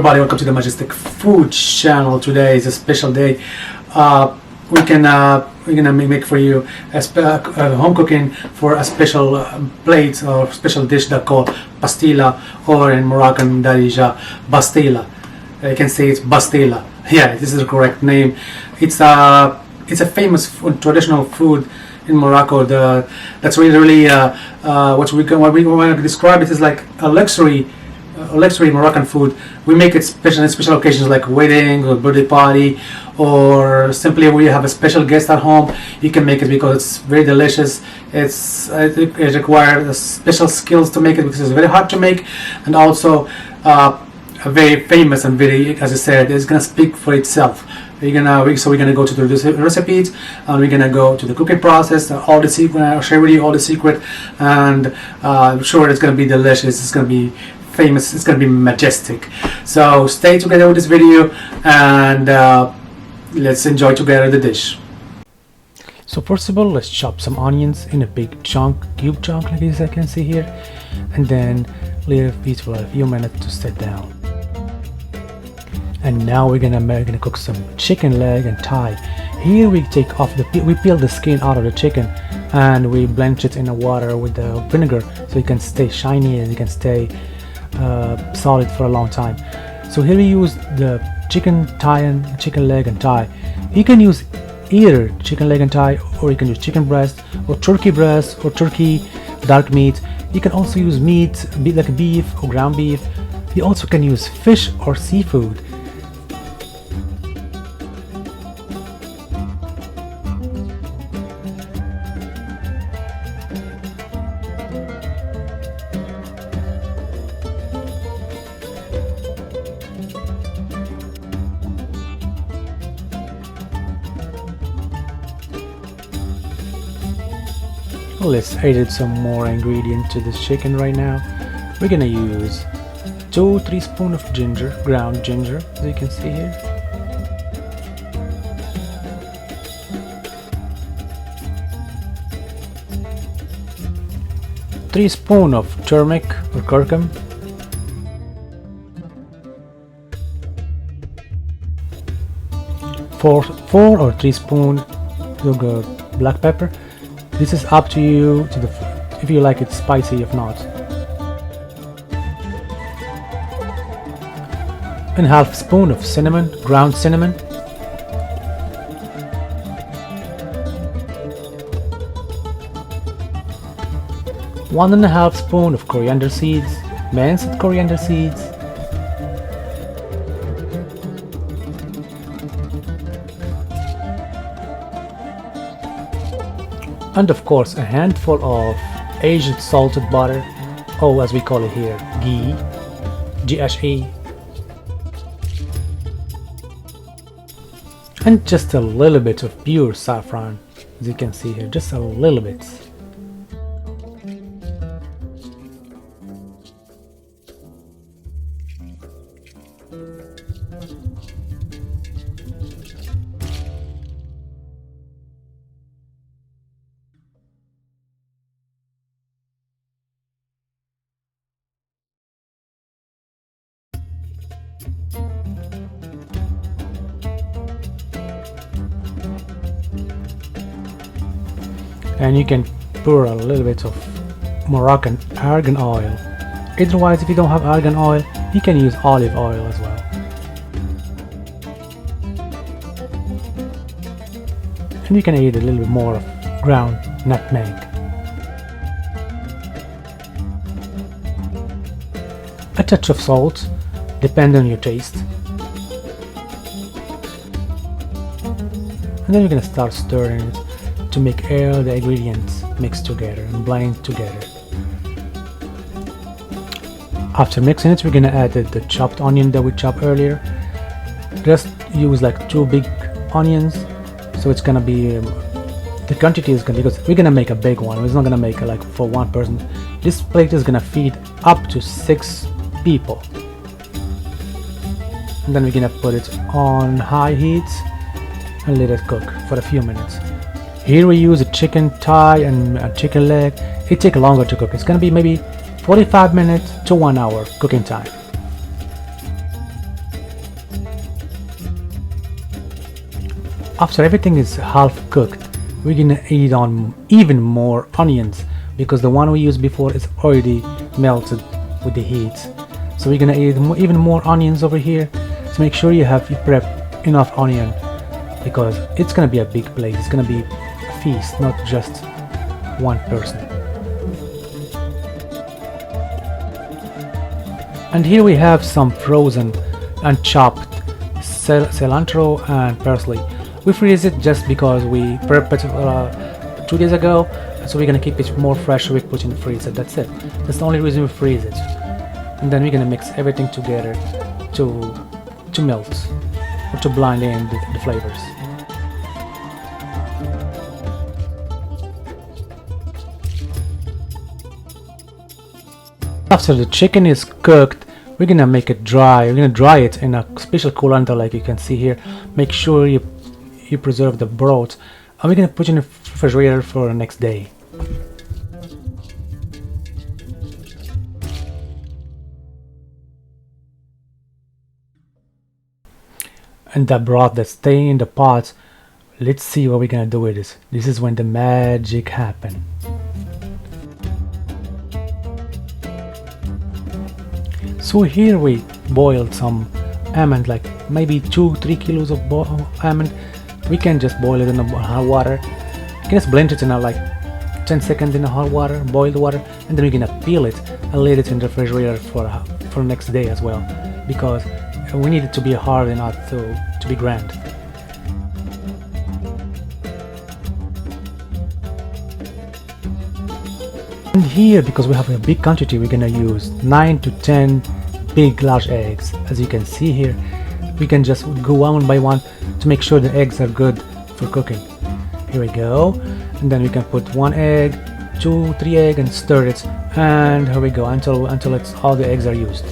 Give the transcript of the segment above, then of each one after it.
Everybody, welcome to the Majestic Food Channel. Today is a special day. We're gonna make for you a home cooking for a special plate or special dish that called pastila, or in Moroccan darija pastila. You can say it's pastila. Yeah, this is the correct name. It's a famous traditional food in Morocco. That's really what we want to describe it as like a luxury Moroccan food. We make it special in special occasions like wedding or birthday party, or simply when you have a special guest at home. You can make it because it's very delicious. It requires special skills to make it because it's very hard to make, and also very famous and very, as I said, it's gonna speak for itself. We're gonna go to the recipes, and we're gonna go to the cooking process, all the secret. I'll share with you all the secret, and I'm sure it's gonna be delicious. It's gonna be famous. It's gonna be majestic. So stay together with this video, and let's enjoy together the dish. So first of all, let's chop some onions in a big cube chunk, like this I can see here, and then leave it for a few minutes to sit down. And now we're gonna cook some chicken leg and thigh. Here we peel the skin out of the chicken, and we blanch it in the water with the vinegar so it can stay shiny and it can stay solid for a long time. So here we use the chicken leg and thigh. You can use either chicken leg and thigh, or you can use chicken breast or turkey breast or turkey dark meat. You can also use meat like beef or ground beef. You also can use fish or seafood. Let's add some more ingredient to this chicken right now. We're gonna use 2-3 spoons of ginger, ground ginger, as you can see here. Three spoons of turmeric or curcum. 4 or 3 spoons of black pepper. This is up to you, if you like it spicy, if not. And half spoon of cinnamon, ground cinnamon. One and a half spoon of coriander seeds, minced coriander seeds. And of course a handful of aged salted butter, or as we call it here, ghee, GHE. And just a little bit of pure saffron, as you can see here, just a little bit. And you can pour a little bit of Moroccan argan oil. Otherwise, if you don't have argan oil, you can use olive oil as well. And you can add a little bit more of ground nutmeg. A touch of salt, depending on your taste. And then you're gonna start stirring it to make all the ingredients mix together and blend together. After mixing it, we're gonna add the chopped onion that we chopped earlier. Just use like 2 big onions, so it's gonna be the quantity is gonna, because we're gonna make a big one. It's not gonna make like for one person. This plate is gonna feed up to 6 people. And then we're gonna put it on high heat and let it cook for a few minutes. Here we use a chicken thigh and a chicken leg. It takes longer to cook. It's gonna be maybe 45 minutes to 1 hour cooking time. After everything is half cooked, we're gonna add on even more onions because the one we used before is already melted with the heat. So we're gonna add even more onions over here. So make sure you prep enough onion because it's gonna be a big plate. It's gonna be a feast, not just one person. And here we have some frozen and chopped cilantro and parsley. We freeze it just because we prepped it 2 days ago, so we're gonna keep it more fresh. So we put in the freezer. That's it. That's the only reason we freeze it. And then we're gonna mix everything together to melt or to blend in the flavors. After the chicken is cooked, we're gonna make it dry. We're gonna dry it in a special colander like you can see here. Make sure you preserve the broth, and we're gonna put it in the refrigerator for the next day. And the broth that stay in the pot, let's see what we're gonna do with this. This is when the magic happens. So here we boiled some almond, like maybe 2-3 kilos of almond. We can just boil it in the hot water. You can just blend it in like 10 seconds in the hot water, boiled water, and then we're gonna peel it and leave it in the refrigerator for next day as well, because we need it to be hard enough to be grand. And here, because we have a big quantity, we're gonna use 9 to 10 big large eggs. As you can see here, we can just go one by one to make sure the eggs are good for cooking. Here we go, and then we can put 1 egg, 2-3 eggs, and stir it, and here we go until all the eggs are used.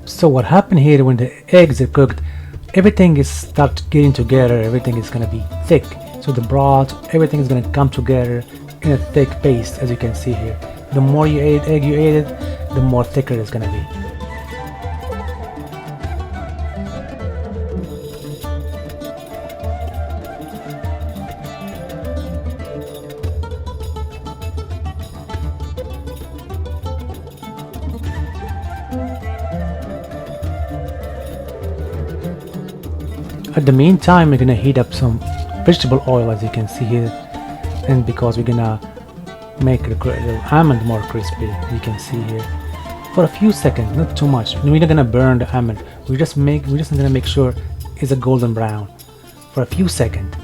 So what happened here, when the eggs are cooked, everything is start getting together, everything is gonna be thick. So the broth, everything is gonna come together in a thick paste, as you can see here. The more egg you add it, the more thicker it's gonna be. At the meantime, we're gonna heat up some vegetable oil, as you can see here, and because we're gonna make the almond more crispy, you can see here, for a few seconds, not too much. We're not gonna burn the almond. We're just gonna make sure it's a golden brown for a few seconds.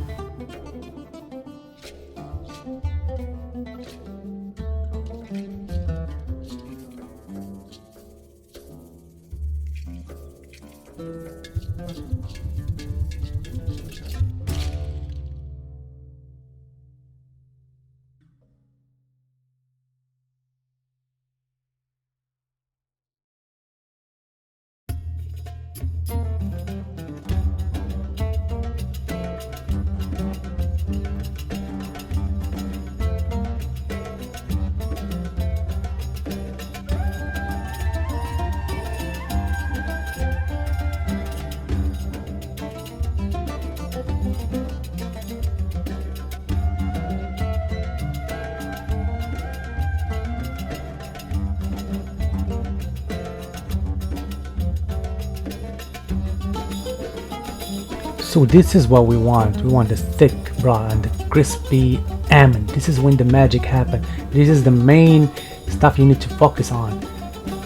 So this is what we want. We want the thick broth and the crispy almond. This is when the magic happens. This is the main stuff you need to focus on.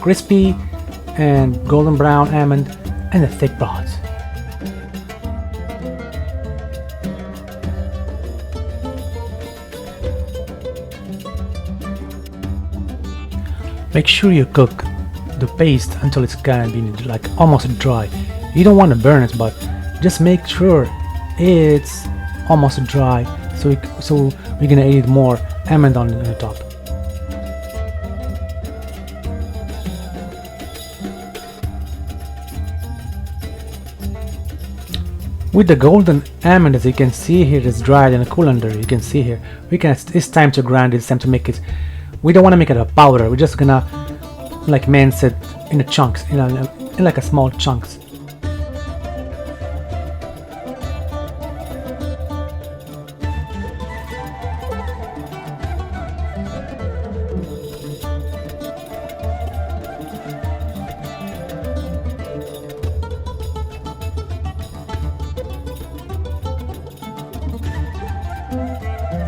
Crispy and golden brown almond and the thick broth. Make sure you cook the paste until it's gonna be like almost dry. You don't want to burn it, but just make sure it's almost dry, so we're gonna add more almond on the top. With the golden almond, as you can see here, it's dried and cool under. You can see here, it's time to grind it. It's time to make it. We don't want to make it a powder. We're just gonna like mince it in chunks, in like a small chunks.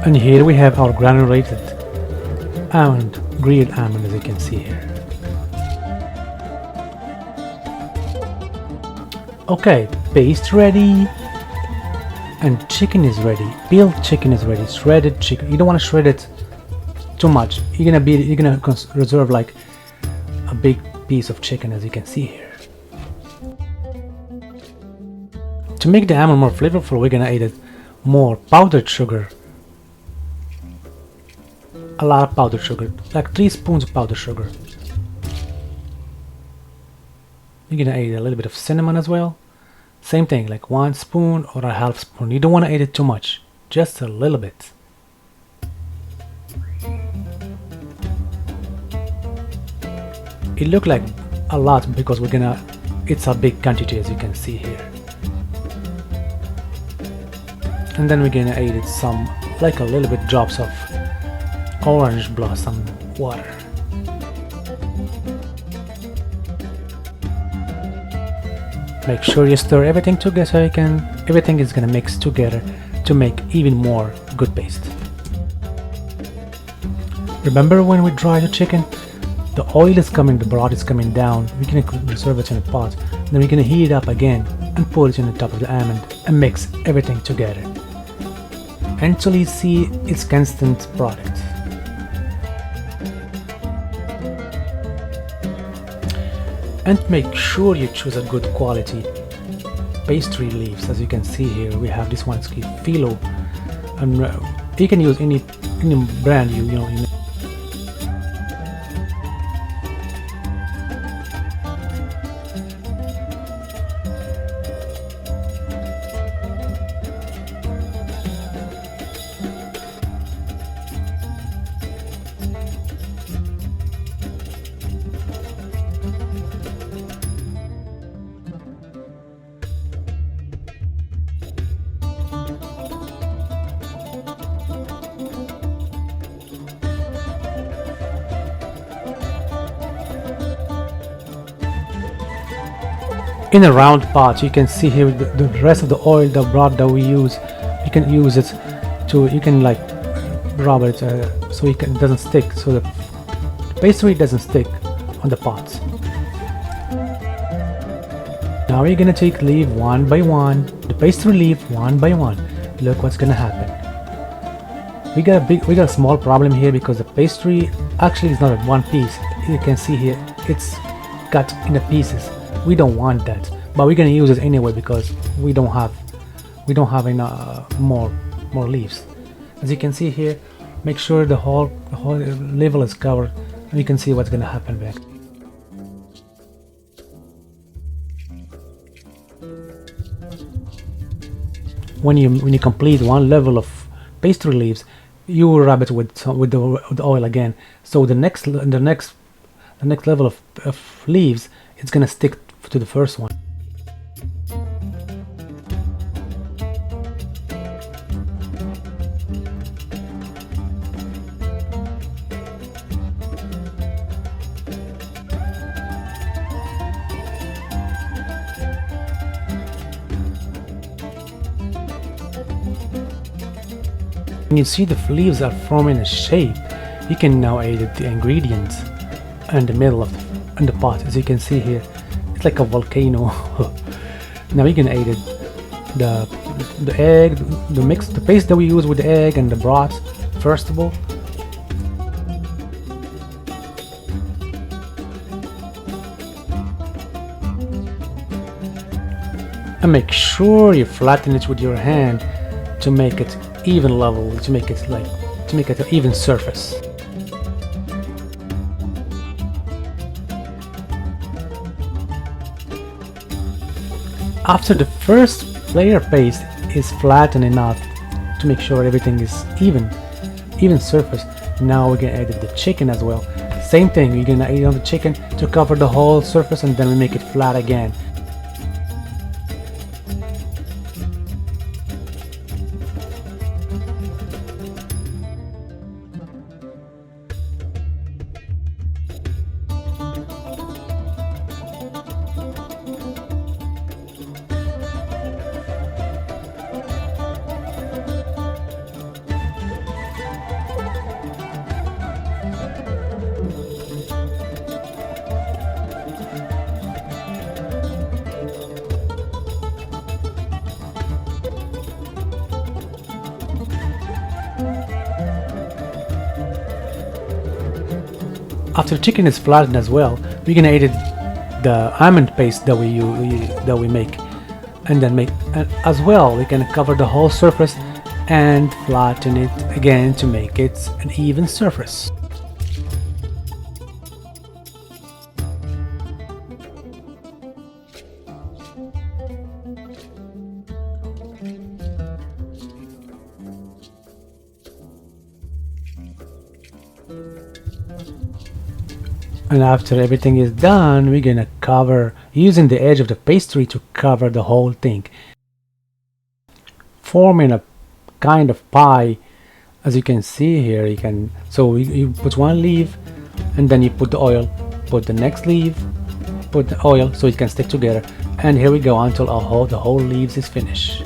And here we have our granulated almond, grilled almond, as you can see here. Okay, paste ready, and chicken is ready. Peeled chicken is ready. Shredded chicken. You don't want to shred it too much. You're gonna reserve like a big piece of chicken, as you can see here. To make the almond more flavorful, we're gonna add more powdered sugar. A lot of powdered sugar, like 3 spoons of powdered sugar. You're gonna add a little bit of cinnamon as well. Same thing, like 1 spoon or a half spoon. You don't want to add it too much, just a little bit. It looks like a lot because it's a big quantity, as you can see here. And then we're gonna add it some, like a little bit drops of orange blossom water. Make sure you stir everything together so everything is gonna mix together to make even more good paste. Remember when we dry the chicken, the oil is coming, the broth is coming down. We're gonna reserve it in a pot. Then we're gonna heat it up again and put it in the top of the almond and mix everything together until you see its constant product. And make sure you choose a good quality pastry leaves. As you can see here, we have this one, it's called Philo, and you can use any brand you know. In a round pot, you can see here the rest of the oil, the broth that we use. You can use it you can like rub it so it doesn't stick, so the pastry doesn't stick on the pot. Now we're gonna take leaf one by one, the pastry leaf one by one. Look what's gonna happen. We got a small problem here because the pastry actually is not in one piece. You can see here it's cut into pieces. We don't want that, but we're gonna use it anyway because we don't have enough more leaves. As you can see here, make sure the whole level is covered, and you can see what's gonna happen back. When you complete one level of pastry leaves, you will rub it with the oil again. So the next level of leaves, it's gonna stick to the first one. When you see the leaves are forming a shape, you can now add the ingredients in the middle of the pot. As you can see here, it's like a volcano. Now we can add it, the egg, the paste that we use with the egg and the broth. First of all, and make sure you flatten it with your hand to make it even level, to make it an even surface. After the first layer paste is flattened enough to make sure everything is even surface, now we're gonna add the chicken as well. Same thing, we're gonna add on the chicken to cover the whole surface, and then we make it flat again. After the chicken is flattened as well, we're gonna add the almond paste that we make, and then as well we can cover the whole surface and flatten it again to make it an even surface. And after everything is done, we're gonna cover, using the edge of the pastry to cover the whole thing, forming a kind of pie. As you can see here, you put one leaf, and then you put the oil, put the next leaf, put the oil, so it can stick together. And here we go until the whole leaves is finished.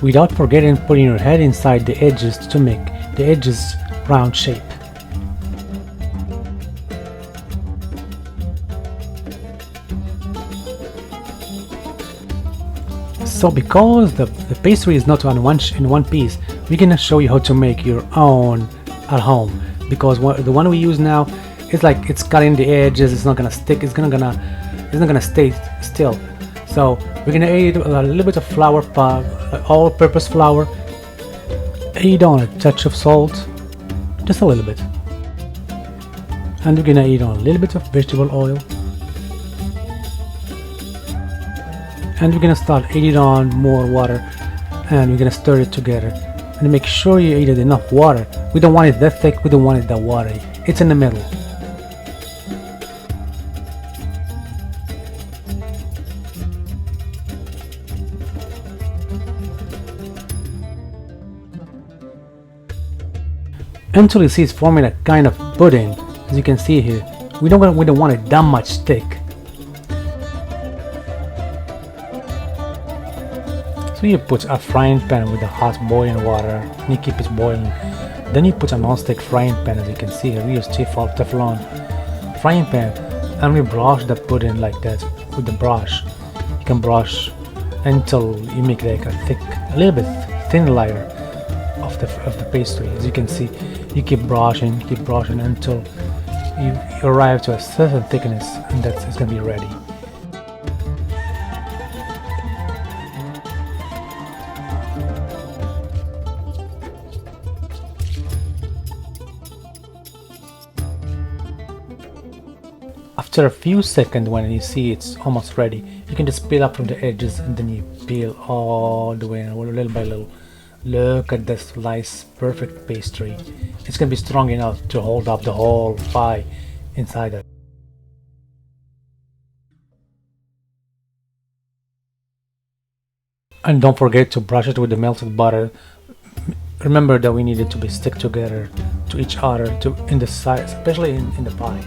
Without forgetting putting your head inside the edges to make the edges round shape. So because the pastry is not in one piece, we're gonna show you how to make your own at home, because the one we use now is like it's cutting the edges, it's not gonna stick, it's not gonna stay still. So we're gonna add a little bit of flour, all-purpose flour, add on a touch of salt, just a little bit, and we're gonna add on a little bit of vegetable oil, and we're gonna start adding on more water, and we're gonna stir it together, and make sure you added enough water. We don't want it that thick, we don't want it that watery, it's in the middle. Until you see it's forming a kind of pudding, as you can see here. We don't want it that much thick. So you put a frying pan with a hot boiling water, and you keep it boiling. Then you put a non-stick frying pan, as you can see here. We use Teflon frying pan, and we brush the pudding like that with the brush. You can brush until you make like a little bit thin layer of the pastry. As you can see, you keep brushing until you arrive to a certain thickness, and it's gonna be ready. After a few seconds, when you see it's almost ready, you can just peel up from the edges, and then you peel all the way, little by little. Look at this nice, perfect pastry. It's gonna be strong enough to hold up the whole pie inside it. And don't forget to brush it with the melted butter. Remember that we need it to be stick together to each other, in the sides, especially in the pie.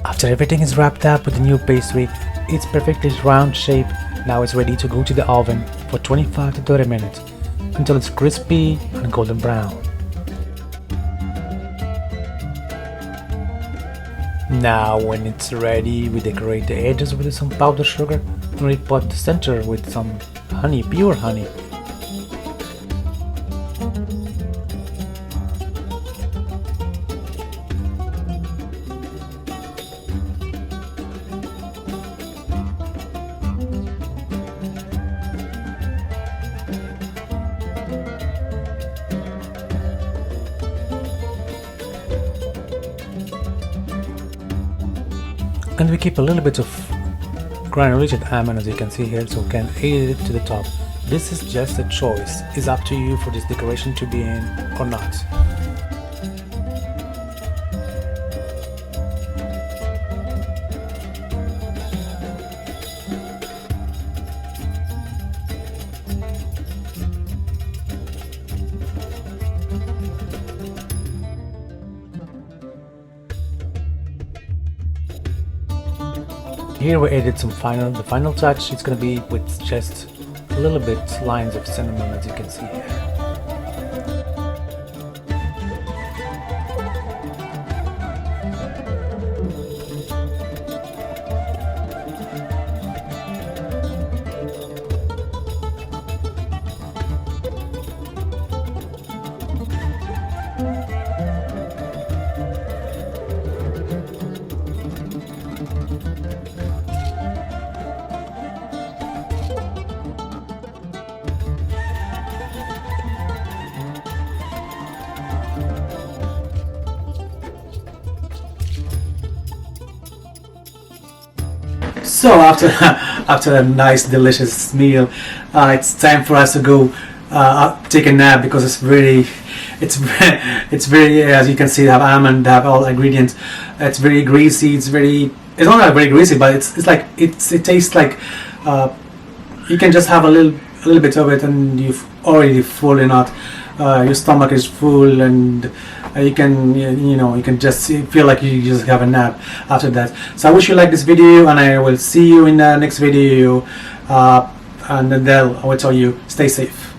After everything is wrapped up with the new pastry, it's perfectly round shape. Now it's ready to go to the oven for 25 to 30 minutes until it's crispy and golden brown. Now when it's ready, we decorate the edges with some powdered sugar we put the center with some honey, pure honey. And we keep a little bit of granulated almond, as you can see here, so we can add it to the top. This is just a choice. It's up to you for this decoration to be in or not. Here we added the final touch. It's gonna be with just a little bit lines of cinnamon, as you can see here. So after a nice delicious meal, it's time for us to go take a nap, because it's very as you can see, they have almond, they have all ingredients. It's very greasy. It's not that very greasy, but it's like it tastes like you can just have a little bit of it and you've already full enough. Your stomach is full, and you can just feel like you just have a nap after that. So I wish you like this video, and I will see you in the next video. And then I will tell you, stay safe.